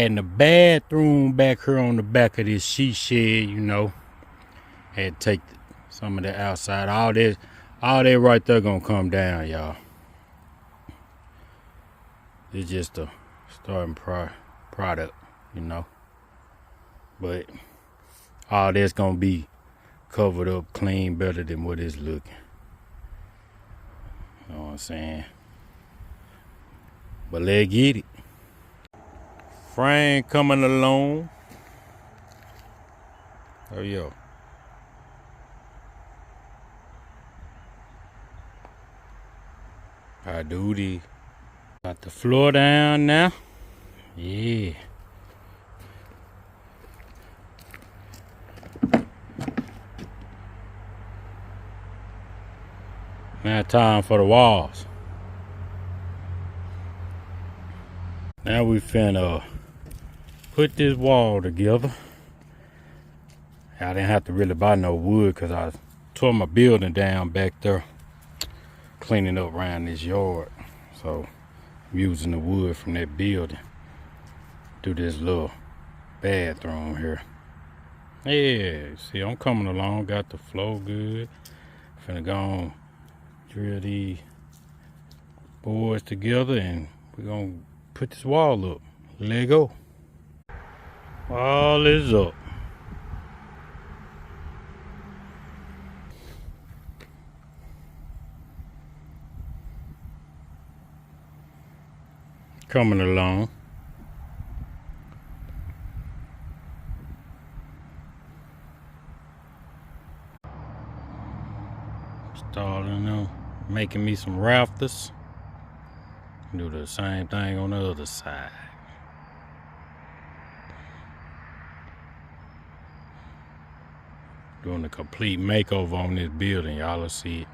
And the bathroom back here on the back of this sheet shed, you know, had to take some of the outside. All that right there gonna come down, y'all. It's just a starting product, you know. But all that's gonna be covered up clean better than what it's looking. You know what I'm saying? But let's get it. Frank coming along. Oh, yo. Our duty. Got the floor down now. Yeah. Now time for the walls. Now we finna put this wall together. I didn't have to really buy no wood because I tore my building down back there, cleaning up around this yard. So I'm using the wood from that building to this little bathroom here. Yeah, see, I'm coming along, got the flow good. Finna go on, drill these boards together and we're gonna put this wall up. Let go. Wall is up. Coming along. Starting on making me some rafters. Do the same thing on the other side. Doing a complete makeover on this building, y'all will see it.